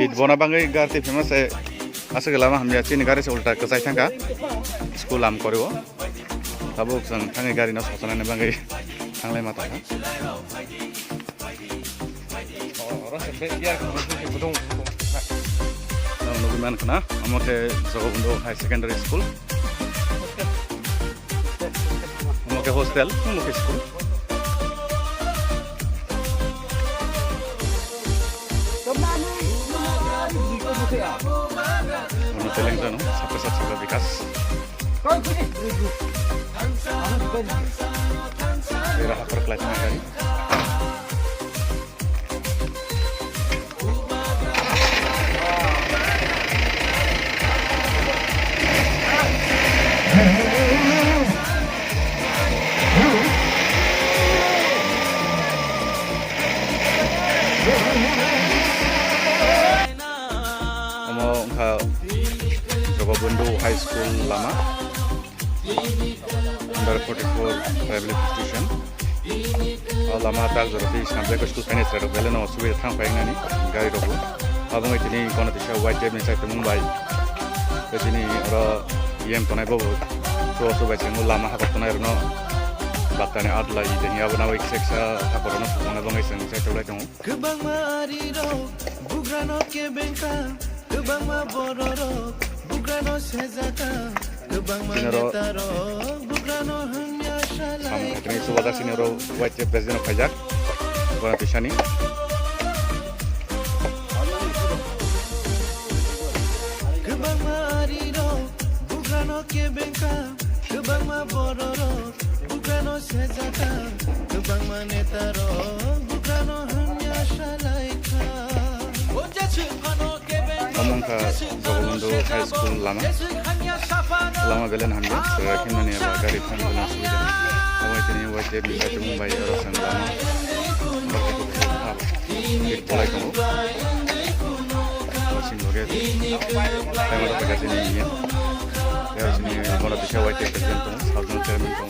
id bona bangai garti famous asa gelama hamya chini gari se ulta kasai thangka school am koribo tabuk sang thangai gari na sasana ne bangai thanglai mata ka nuguman kana amoke Jogobundo High Secondary School amoke hostel amoke school Telengano Sabta Vikas daerah perkelainan kali Jogobundo High School lama under 44 rehabilitation station lama tak jorobi sampai ke school finish rado belen no suwe thang paingnani gari robo abang itini kono tisha white tape ni site Mumbai itini ora yem tonai bobo so bachengul lama habat tonai no baktane adlai deni abana wik seksa hakorona sona bangai seng site ulai tong kebang mari ro bugrano ke bengka kebang ma bororo bugrano sezaka kebang ma netaro bugrano hamya shalai ini subada sinero white tape president of Fajar Gona Tishani kebang mari ro bugrano ke bengka kebang ma bororo bugrano sezaka kebang ma netaro bugrano hamya shalai Amongka Jogobundo High School lama belen hamde serakin mane ba gari phone belen suida awai tini wajib bisa Mumbai aro sang lama berke ko ha ik polai ko sin loge tama da pagati ni ya ya sini bola tisha wajib president ko housing chairman ko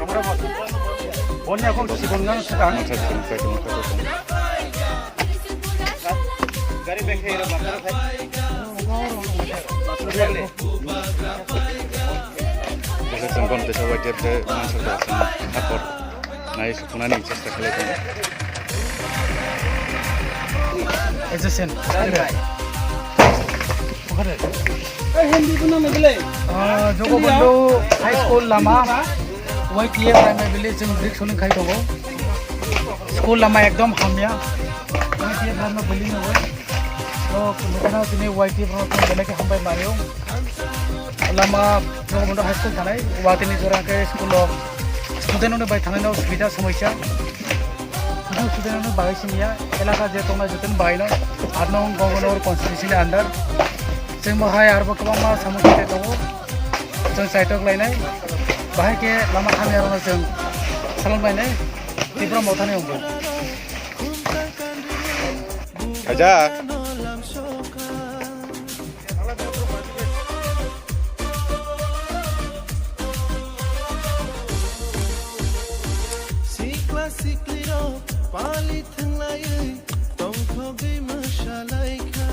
kamera mo bonya ko si bongan sedang gari bengke ro matar bhai Saya kon desa wajib ke masuk ke kantor naik sepunani cesta kali ini exception hindi ko na magilay Jogobundo High School lama YTF primary village jeng brick soling khai dobo school lama ekdom hamya YTF lama beli no तो लोगों ने इतने वाइटी programme बने के हम पे Mario लम्बा Jogobundo High School थाने वाते नहीं जोरा के स्कूल स्टूडेंटों ने बाई थाने ना सुविधा समस्या स्टूडेंटों ने बाई सिमिया इलाका जेतों में जितने बाई ना आदमी उन गवर्नमेंट और कॉन्स्टिट्यूशन अंदर जों बाहाय आरोप कबां मा समस्या ते दङ जों साइटक लायनाय बाहाय के लामा खामियारनो जों सालांबायनाय तीव्र मावथानाय अंगो आजा Sikliro pali thanglai tongkhogi mashalai kha